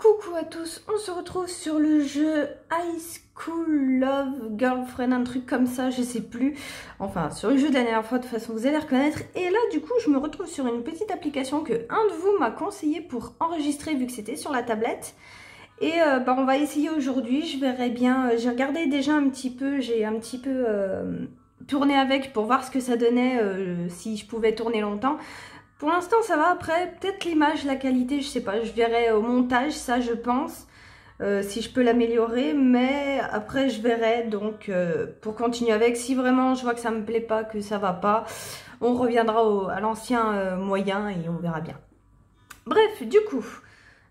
Coucou à tous, on se retrouve sur le jeu High School Love Girlfriend, un truc comme ça, je sais plus. Enfin, sur le jeu de la dernière fois, de toute façon, vous allez reconnaître. Et là, du coup, je me retrouve sur une petite application que un de vous m'a conseillé pour enregistrer, vu que c'était sur la tablette. Et on va essayer aujourd'hui, je verrai bien. J'ai regardé déjà un petit peu, j'ai un petit peu tourné avec pour voir ce que ça donnait, si je pouvais tourner longtemps. Pour l'instant ça va, après peut-être l'image, la qualité, je sais pas, je verrai au montage ça je pense, si je peux l'améliorer, mais après je verrai, donc pour continuer avec, si vraiment je vois que ça me plaît pas, que ça va pas, on reviendra à l'ancien moyen et on verra bien. Bref, du coup,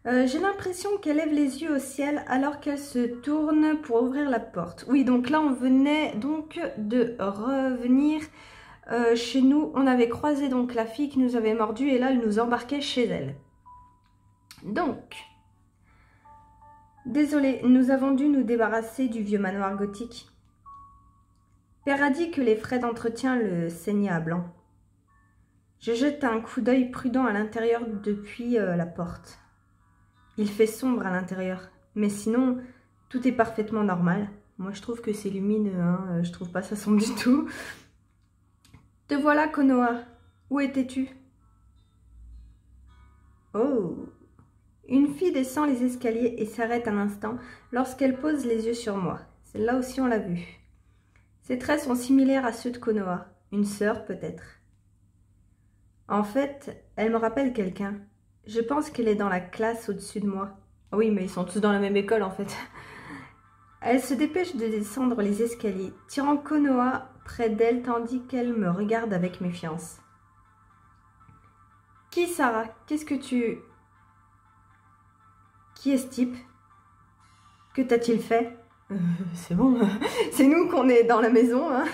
j'ai l'impression qu'elle lève les yeux au ciel alors qu'elle se tourne pour ouvrir la porte. Oui, donc là on venait donc de revenir... chez nous, on avait croisé donc la fille qui nous avait mordu et là, elle nous embarquait chez elle. Donc, désolé, nous avons dû nous débarrasser du vieux manoir gothique. Père a dit que les frais d'entretien le saignaient à blanc. Je jette un coup d'œil prudent à l'intérieur depuis la porte. Il fait sombre à l'intérieur, mais sinon, tout est parfaitement normal. Moi, je trouve que c'est lumineux, hein, je trouve pas ça sombre du tout. Te voilà, Konoha. Où étais-tu? Oh! Une fille descend les escaliers et s'arrête un instant lorsqu'elle pose les yeux sur moi. Celle-là aussi, on l'a vue. Ses traits sont similaires à ceux de Konoha. Une sœur, peut-être. En fait, elle me rappelle quelqu'un. Je pense qu'elle est dans la classe au-dessus de moi. Oui, mais ils sont tous dans la même école, en fait. Elle se dépêche de descendre les escaliers, tirant Konoha près d'elle tandis qu'elle me regarde avec méfiance. « Qui, Sarah? Qu'est-ce que tu... » « Qui est ce type? Que t'a-t-il fait? » C'est bon, c'est nous qu'on est dans la maison, hein.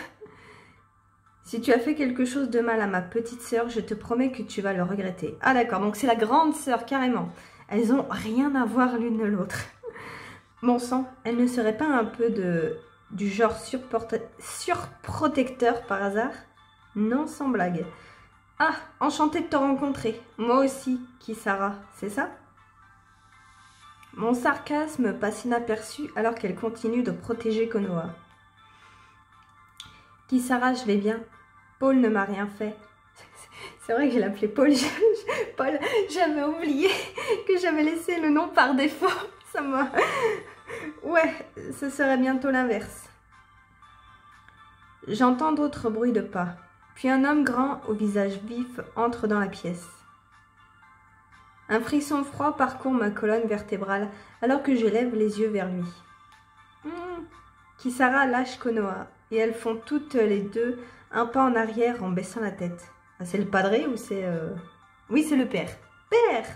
Si tu as fait quelque chose de mal à ma petite sœur, je te promets que tu vas le regretter. Ah d'accord, donc c'est la grande sœur, carrément. Elles ont rien à voir l'une de l'autre. Bon sang, elle ne serait pas un peu du genre surprotecteur par hasard? Non, sans blague. Ah, enchantée de te rencontrer. Moi aussi, Kisara, c'est ça? Mon sarcasme passe inaperçu alors qu'elle continue de protéger Konoha. Kisara, je vais bien. Paul ne m'a rien fait. C'est vrai que je l'appelais Paul. Paul, j'avais oublié que j'avais laissé le nom par défaut. Ça m'a... Ouais, ce serait bientôt l'inverse. J'entends d'autres bruits de pas. Puis un homme grand au visage vif entre dans la pièce. Un frisson froid parcourt ma colonne vertébrale alors que je lève les yeux vers lui. Kisara lâche Konoha et elles font toutes les deux un pas en arrière en baissant la tête. Ah, c'est le padré ou c'est... Oui, c'est le père. Père!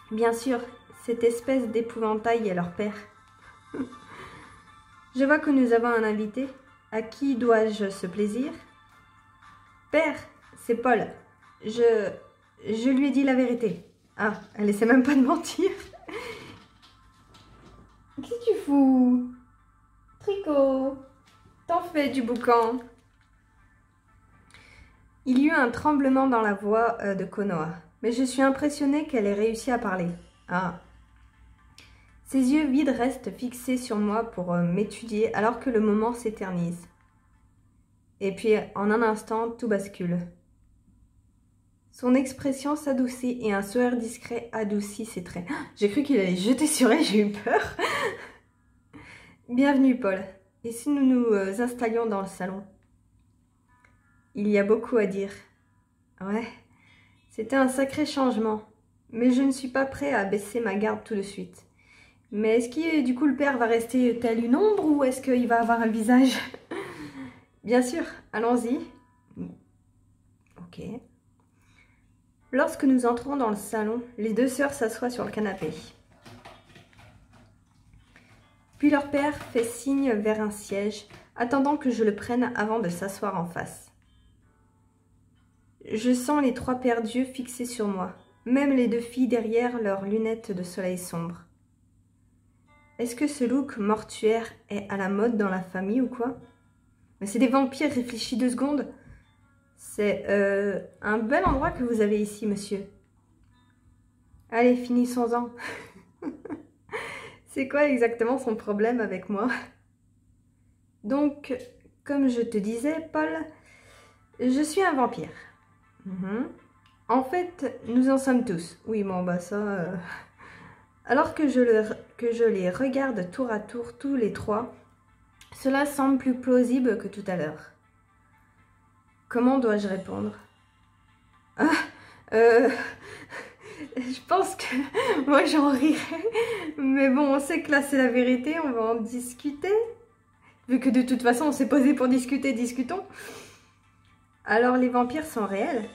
Bien sûr, cette espèce d'épouvantail est leur père. Je vois que nous avons un invité. À qui dois-je ce plaisir? Père, c'est Paul. Je lui ai dit la vérité. Ah, elle essaie même pas de mentir. Qu'est-ce que tu fous? Tricot, t'en fais du boucan. Il y eut un tremblement dans la voix de Konoha, mais je suis impressionnée qu'elle ait réussi à parler. Ah. Ses yeux vides restent fixés sur moi pour m'étudier alors que le moment s'éternise. Et puis, en un instant, tout bascule. Son expression s'adoucit et un sourire discret adoucit ses traits. J'ai cru qu'il allait jeter sur elle, j'ai eu peur. Bienvenue, Paul. Et si nous nous installions dans le salon? Il y a beaucoup à dire. Ouais, c'était un sacré changement. Mais je ne suis pas prêt à baisser ma garde tout de suite. Mais est-ce que du coup le père va rester tel une ombre ou est-ce qu'il va avoir un visage? Bien sûr, allons-y. Ok. Lorsque nous entrons dans le salon, les deux sœurs s'assoient sur le canapé. Puis leur père fait signe vers un siège, attendant que je le prenne avant de s'asseoir en face. Je sens les trois paires d'yeux fixés sur moi, même les deux filles derrière leurs lunettes de soleil sombre. Est-ce que ce look mortuaire est à la mode dans la famille ou quoi? Mais c'est des vampires, réfléchis 2 secondes. C'est un bel endroit que vous avez ici, monsieur. Allez, finissons-en. C'est quoi exactement son problème avec moi? Donc, comme je te disais, Paul, je suis un vampire. En fait, nous en sommes tous. Oui, bon, bah ça... Alors que je les regarde tour à tour, tous les trois, cela semble plus plausible que tout à l'heure. Comment dois-je répondre? Ah, je pense que moi j'en rirais, mais bon, on sait que là c'est la vérité, on va en discuter. Vu que de toute façon on s'est posé pour discuter, discutons. Alors les vampires sont réels?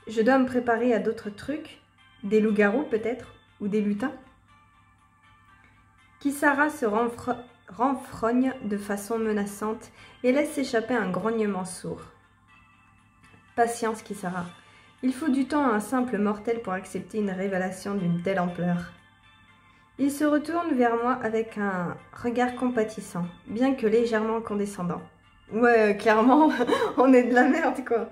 Je dois me préparer à d'autres trucs? Des loups-garous peut-être? Ou des lutins? Kisara se renfrogne de façon menaçante et laisse échapper un grognement sourd. Patience, Kisara. Il faut du temps à un simple mortel pour accepter une révélation d'une telle ampleur. Il se retourne vers moi avec un regard compatissant, bien que légèrement condescendant. Ouais, clairement, on est de la merde, quoi.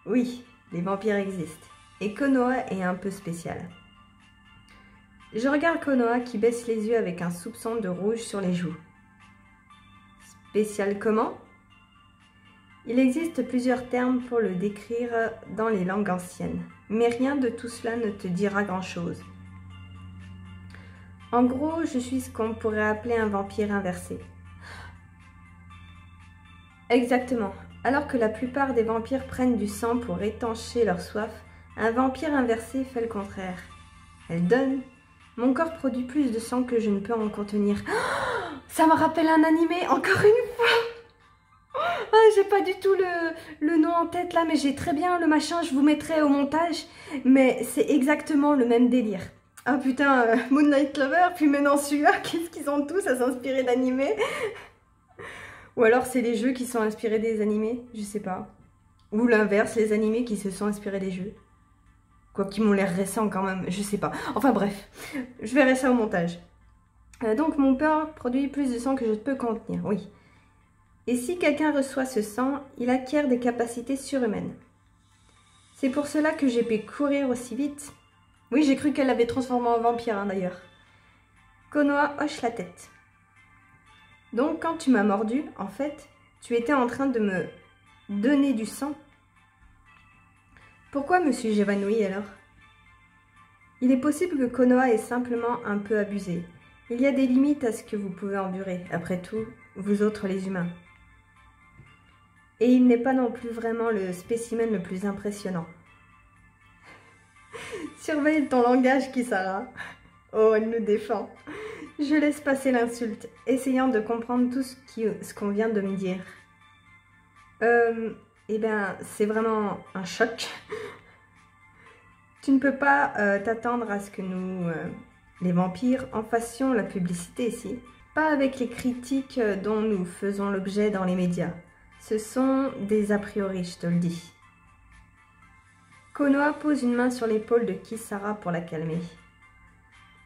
Oui, les vampires existent. Et Konoha est un peu spécial. Je regarde Konoha qui baisse les yeux avec un soupçon de rouge sur les joues. Spécial comment? Il existe plusieurs termes pour le décrire dans les langues anciennes, mais rien de tout cela ne te dira grand-chose. En gros, je suis ce qu'on pourrait appeler un vampire inversé. Exactement. Alors que la plupart des vampires prennent du sang pour étancher leur soif, un vampire inversé fait le contraire. Elle donne. Mon corps produit plus de sang que je ne peux en contenir. Oh, ça me rappelle un animé, encore une fois. Oh, j'ai pas du tout le nom en tête là, mais j'ai très bien le machin, je vous mettrai au montage. Mais c'est exactement le même délire. Ah putain, Moonlight Lover, puis maintenant celui-là, qu'est-ce qu'ils ont tous à s'inspirer d'animés? Ou alors c'est les jeux qui sont inspirés des animés, je sais pas. Ou l'inverse, les animés qui se sont inspirés des jeux. Quoi qu'ils m'ont l'air récents quand même, je sais pas. Enfin bref, je verrai ça au montage. Donc mon corps produit plus de sang que je peux contenir, oui. Et si quelqu'un reçoit ce sang, il acquiert des capacités surhumaines. C'est pour cela que j'ai pu courir aussi vite. Oui, j'ai cru qu'elle l'avait transformé en vampire, hein, d'ailleurs. Konoha hoche la tête. Donc, quand tu m'as mordu, en fait, tu étais en train de me donner du sang. Pourquoi me suis-je évanouie alors? Il est possible que Konoha ait simplement un peu abusé. Il y a des limites à ce que vous pouvez endurer, après tout, vous autres les humains. Et il n'est pas non plus vraiment le spécimen le plus impressionnant. Surveille ton langage, Kisara. Oh, elle nous défend. Je laisse passer l'insulte, essayant de comprendre tout ce qu'on vient de me dire. Eh bien, c'est vraiment un choc. Tu ne peux pas t'attendre à ce que nous, les vampires, en fassions la publicité ici. Pas avec les critiques dont nous faisons l'objet dans les médias. Ce sont des a priori, je te le dis. Konoha pose une main sur l'épaule de Kisara pour la calmer.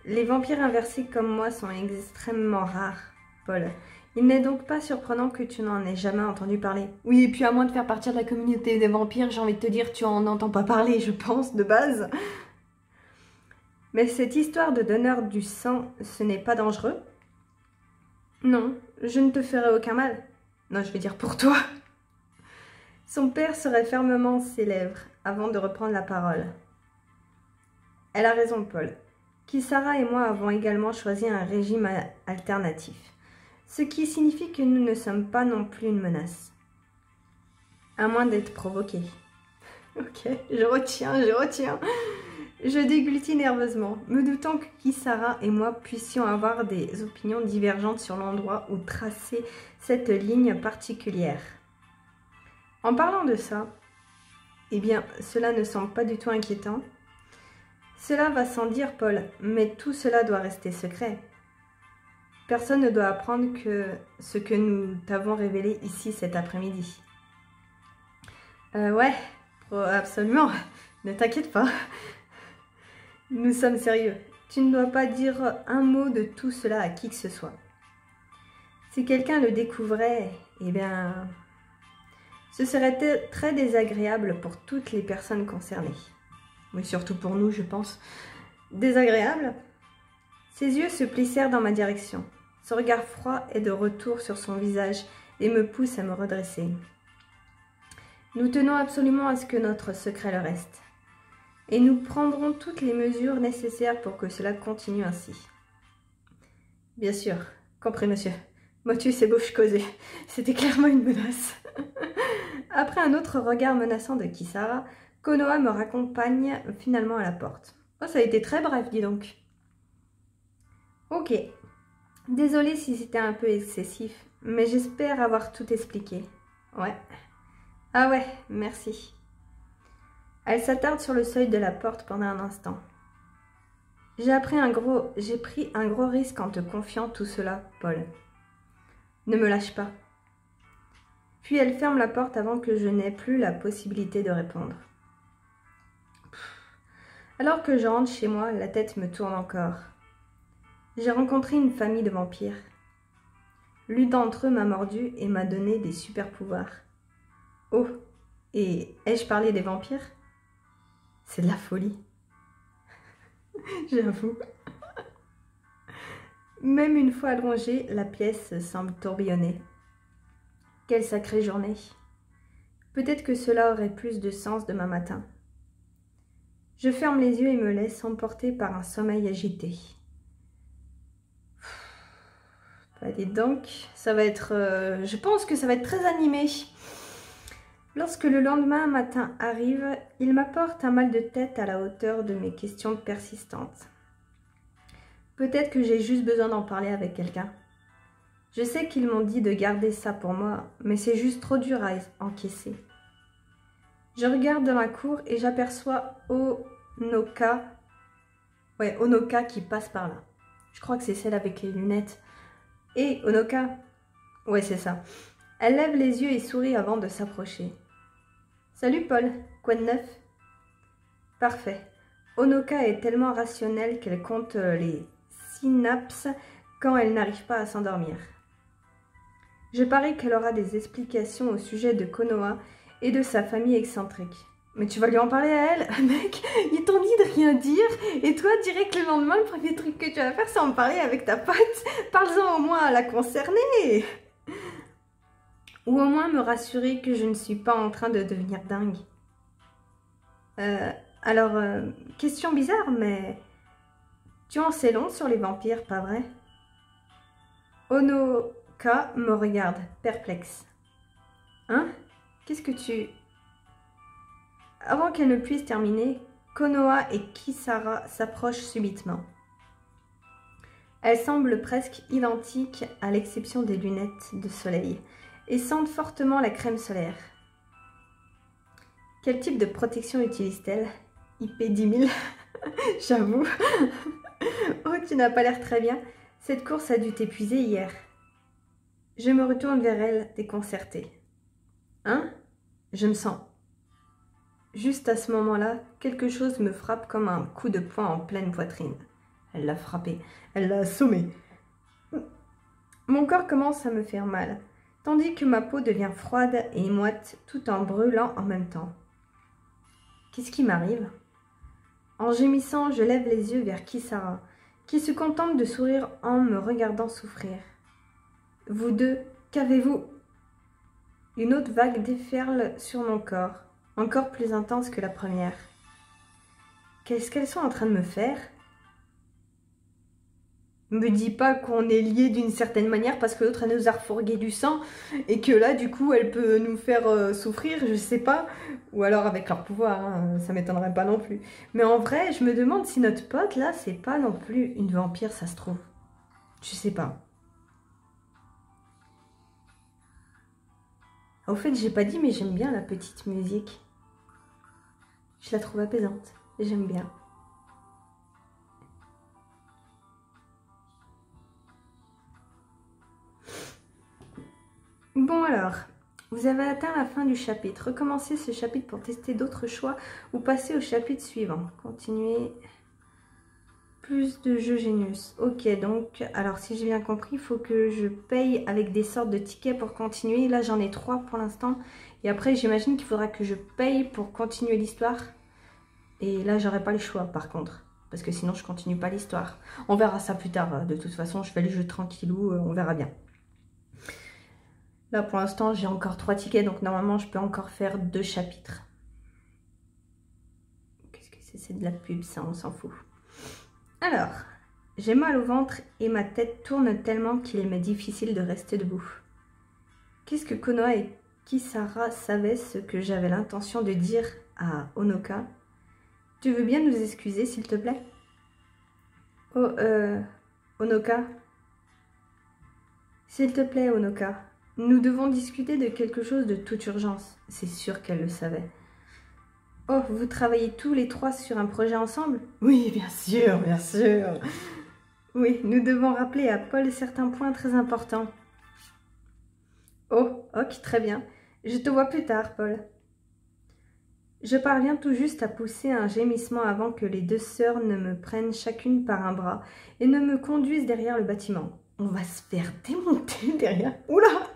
Les vampires inversés comme moi sont extrêmement rares, Paul. Il n'est donc pas surprenant que tu n'en aies jamais entendu parler. Oui, et puis à moins de faire partie de la communauté des vampires, j'ai envie de te dire, tu en entends pas parler, je pense, de base. Mais cette histoire de donneur du sang, ce n'est pas dangereux? Non, je ne te ferai aucun mal. Non, je vais dire pour toi. Son père serrait fermement ses lèvres avant de reprendre la parole. Elle a raison, Paul. Kisara et moi avons également choisi un régime alternatif, ce qui signifie que nous ne sommes pas non plus une menace. À moins d'être provoqués. Ok, je retiens. Je déglutis nerveusement, me doutant que Kisara et moi puissions avoir des opinions divergentes sur l'endroit où tracer cette ligne particulière. En parlant de ça, eh bien, cela ne semble pas du tout inquiétant. Cela va sans dire, Paul, mais tout cela doit rester secret. Personne ne doit apprendre ce que nous t'avons révélé ici cet après-midi. Ouais, absolument, ne t'inquiète pas. Nous sommes sérieux. Tu ne dois pas dire un mot de tout cela à qui que ce soit. Si quelqu'un le découvrait, eh bien, ce serait très désagréable pour toutes les personnes concernées. Oui, surtout pour nous, je pense. Désagréable? Ses yeux se plissèrent dans ma direction. Son regard froid est de retour sur son visage et me pousse à me redresser. Nous tenons absolument à ce que notre secret le reste. Et nous prendrons toutes les mesures nécessaires pour que cela continue ainsi. Bien sûr, compris monsieur. Motus et bouche causée. C'était clairement une menace. Après un autre regard menaçant de Kisara, Konoha me raccompagne finalement à la porte. Oh, ça a été très bref, dis donc. Ok. Désolée si c'était un peu excessif, mais j'espère avoir tout expliqué. Ouais. Ah ouais, merci. Elle s'attarde sur le seuil de la porte pendant un instant. J'ai pris un gros risque en te confiant tout cela, Paul. Ne me lâche pas. Puis elle ferme la porte avant que je n'ai plus la possibilité de répondre. Alors que je rentre chez moi, la tête me tourne encore. J'ai rencontré une famille de vampires. L'une d'entre eux m'a mordu et m'a donné des super pouvoirs. Oh, et ai-je parlé des vampires? C'est de la folie. J'avoue. Même une fois allongée, la pièce semble tourbillonner. Quelle sacrée journée. Peut-être que cela aurait plus de sens demain matin. Je ferme les yeux et me laisse emporter par un sommeil agité. Bah, dites donc, ça va être... je pense que ça va être très animé. Lorsque le lendemain matin arrive, il m'apporte un mal de tête à la hauteur de mes questions persistantes. Peut-être que j'ai juste besoin d'en parler avec quelqu'un. Je sais qu'ils m'ont dit de garder ça pour moi, mais c'est juste trop dur à encaisser. Je regarde dans la cour et j'aperçois Onoka. Ouais, Onoka qui passe par là. Je crois que c'est celle avec les lunettes. Et Onoka. Ouais, c'est ça. Elle lève les yeux et sourit avant de s'approcher. Salut Paul, quoi de neuf? Parfait. Onoka est tellement rationnelle qu'elle compte les synapses quand elle n'arrive pas à s'endormir. Je parie qu'elle aura des explications au sujet de Konoha et de sa famille excentrique. Mais tu vas lui en parler à elle? Mec, ils t'ont dit de rien dire et toi, direct le lendemain, le premier truc que tu vas faire, c'est en parler avec ta pote. Parle-en au moins à la concernée. Ou au moins me rassurer que je ne suis pas en train de devenir dingue. Alors, question bizarre, mais tu en sais long sur les vampires, pas vrai? Onoka me regarde, perplexe. Hein? Qu'est-ce que tu... Avant qu'elle ne puisse terminer, Konoha et Kisara s'approchent subitement. Elles semblent presque identiques à l'exception des lunettes de soleil et sentent fortement la crème solaire. Quel type de protection utilise-t-elle? IP 10 000. J'avoue. Oh, tu n'as pas l'air très bien. Cette course a dû t'épuiser hier. Je me retourne vers elle, déconcertée. Hein? Je me sens. Juste à ce moment-là, quelque chose me frappe comme un coup de poing en pleine poitrine. Elle l'a frappé. Elle l'a assommé. Mon corps commence à me faire mal, tandis que ma peau devient froide et moite tout en brûlant en même temps. Qu'est-ce qui m'arrive? En gémissant, je lève les yeux vers Kisara, qui se contente de sourire en me regardant souffrir. Vous deux, qu'avez-vous? Une autre vague déferle sur mon corps, encore plus intense que la première. Qu'est-ce qu'elles sont en train de me faire? Me dis pas qu'on est liés d'une certaine manière parce que l'autre elle nous a refourgué du sang et que là du coup elle peut nous faire souffrir, je sais pas. Ou alors avec leur pouvoir, hein, ça m'étonnerait pas non plus. Mais en vrai, je me demande si notre pote là, c'est pas non plus une vampire, ça se trouve. Je sais pas. Au fait, j'ai pas dit, mais j'aime bien la petite musique. Je la trouve apaisante. J'aime bien. Bon alors, vous avez atteint la fin du chapitre. Recommencez ce chapitre pour tester d'autres choix ou passer au chapitre suivant. Continuez. Plus de jeux Genius. Ok, donc, alors si j'ai bien compris, il faut que je paye avec des sortes de tickets pour continuer. Là, j'en ai 3 pour l'instant. Et après, j'imagine qu'il faudra que je paye pour continuer l'histoire. Et là, j'aurai pas le choix, par contre. Parce que sinon, je continue pas l'histoire. On verra ça plus tard. De toute façon, je fais le jeu tranquillou. On verra bien. Là, pour l'instant, j'ai encore 3 tickets. Donc, normalement, je peux encore faire 2 chapitres. Qu'est-ce que c'est? C'est de la pub, ça. On s'en fout. Alors, j'ai mal au ventre et ma tête tourne tellement qu'il m'est difficile de rester debout. Qu'est-ce que Konoha et Kisara savaient ce que j'avais l'intention de dire à Honoka? Tu veux bien nous excuser, s'il te plaît? Oh, Honoka? S'il te plaît, Honoka, nous devons discuter de quelque chose de toute urgence. C'est sûr qu'elle le savait. Oh, vous travaillez tous les 3 sur un projet ensemble? Oui, bien sûr, bien sûr. Oui, nous devons rappeler à Paul certains points très importants. Oh, ok, très bien. Je te vois plus tard, Paul. Je parviens tout juste à pousser un gémissement avant que les 2 sœurs ne me prennent chacune par un bras et ne me conduisent derrière le bâtiment. On va se faire démonter derrière. Oula!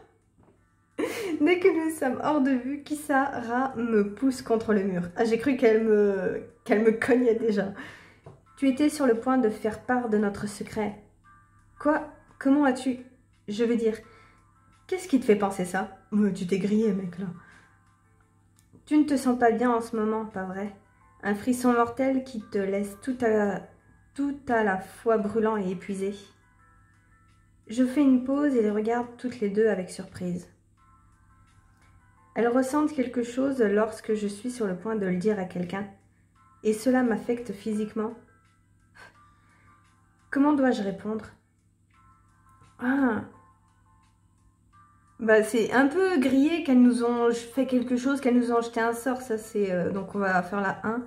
Dès que nous sommes hors de vue, Kisara me pousse contre le mur. Ah, j'ai cru qu'elle me cognait déjà. Tu étais sur le point de faire part de notre secret. Quoi? Comment as-tu... Je veux dire, qu'est-ce qui te fait penser ça? Tu t'es grillé, mec, là. Tu ne te sens pas bien en ce moment, pas vrai? Un frisson mortel qui te laisse tout à la fois brûlant et épuisé. Je fais une pause et les regarde toutes les deux avec surprise. Elles ressentent quelque chose lorsque je suis sur le point de le dire à quelqu'un, et cela m'affecte physiquement. Comment dois-je répondre? Ah, bah c'est un peu grillé qu'elles nous ont fait quelque chose, qu'elles nous ont jeté un sort, ça c'est... donc on va faire la 1.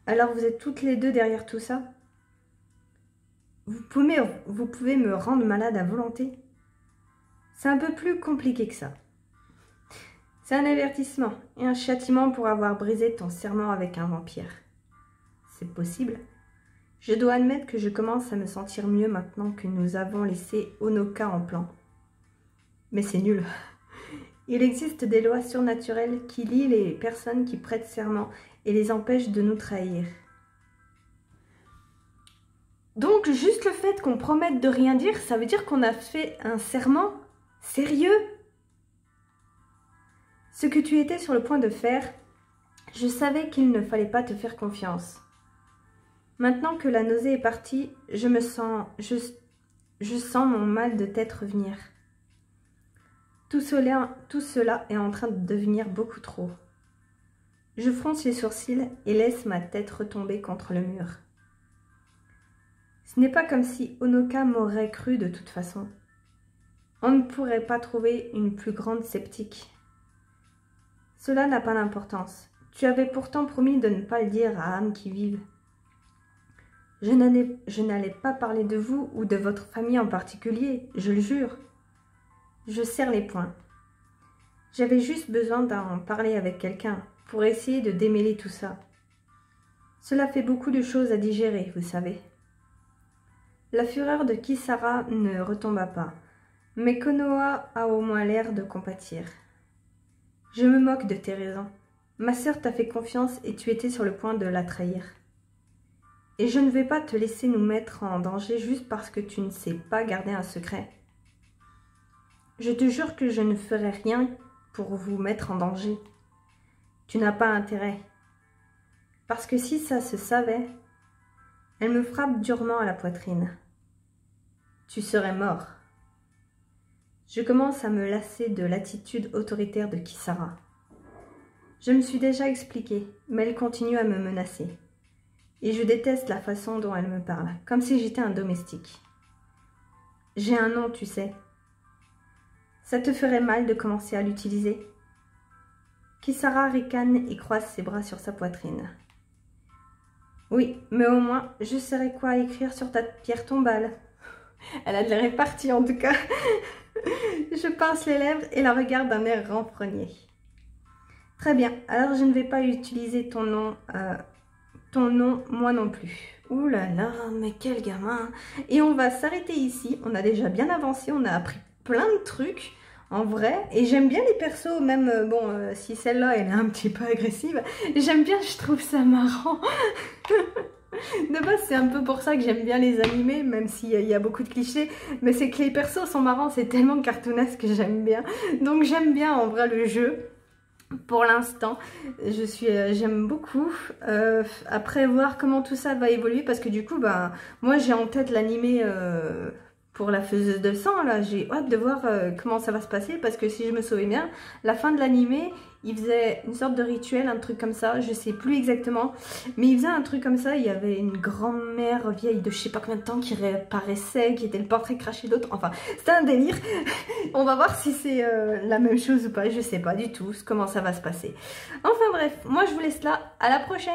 Alors vous êtes toutes les deux derrière tout ça? Vous pouvez me rendre malade à volonté? C'est un peu plus compliqué que ça. C'est un avertissement et un châtiment pour avoir brisé ton serment avec un vampire. C'est possible. Je dois admettre que je commence à me sentir mieux maintenant que nous avons laissé Honoka en plan. Mais c'est nul. Il existe des lois surnaturelles qui lient les personnes qui prêtent serment et les empêchent de nous trahir. Donc, juste le fait qu'on promette de rien dire, ça veut dire qu'on a fait un serment? Sérieux? Ce que tu étais sur le point de faire, je savais qu'il ne fallait pas te faire confiance. Maintenant que la nausée est partie, je sens mon mal de tête revenir. Tout cela est en train de devenir beaucoup trop. Je fronce les sourcils et laisse ma tête retomber contre le mur. Ce n'est pas comme si Honoka m'aurait cru de toute façon. On ne pourrait pas trouver une plus grande sceptique. Cela n'a pas d'importance. Tu avais pourtant promis de ne pas le dire à âme qui vive. Je n'allais pas parler de vous ou de votre famille en particulier, je le jure. Je serre les poings. J'avais juste besoin d'en parler avec quelqu'un pour essayer de démêler tout ça. Cela fait beaucoup de choses à digérer, vous savez. La fureur de Kisara ne retomba pas, mais Konoha a au moins l'air de compatir. Je me moque de tes raisons. Ma sœur t'a fait confiance et tu étais sur le point de la trahir. Et je ne vais pas te laisser nous mettre en danger juste parce que tu ne sais pas garder un secret. Je te jure que je ne ferai rien pour vous mettre en danger. Tu n'as pas intérêt. Parce que si ça se savait, elle me frappe durement à la poitrine. Tu serais mort. Je commence à me lasser de l'attitude autoritaire de Kisara. Je me suis déjà expliqué, mais elle continue à me menacer. Et je déteste la façon dont elle me parle, comme si j'étais un domestique. J'ai un nom, tu sais. Ça te ferait mal de commencer à l'utiliser? Kisara ricane et croise ses bras sur sa poitrine. Oui, mais au moins, je saurais quoi écrire sur ta pierre tombale. Elle a de l'air répartie en tout cas. Je pince les lèvres et la regarde d'un air renfrogné. Très bien, alors je ne vais pas utiliser ton nom, moi non plus. Ouh là là, mais quel gamin! Et on va s'arrêter ici. On a déjà bien avancé, on a appris plein de trucs. En vrai, et j'aime bien les persos, même, si celle-là, elle est un petit peu agressive, j'aime bien, je trouve ça marrant. De base, c'est un peu pour ça que j'aime bien les animés, même s'il y a beaucoup de clichés. Mais c'est que les persos sont marrants, c'est tellement cartoonesque que j'aime bien. Donc j'aime bien en vrai le jeu. Pour l'instant, j'aime beaucoup. Après, voir comment tout ça va évoluer, parce que du coup, bah, moi j'ai en tête l'animé pour la faiseuse de sang. Là, j'ai hâte de voir comment ça va se passer, parce que si je me souviens bien, la fin de l'animé, il faisait une sorte de rituel, un truc comme ça, je sais plus exactement, mais il faisait un truc comme ça. Il y avait une grand-mère vieille de je sais pas combien de temps qui réapparaissait, qui était le portrait craché d'autre. Enfin, c'était un délire. On va voir si c'est la même chose ou pas, je sais pas du tout comment ça va se passer. Enfin bref, moi je vous laisse là, à la prochaine!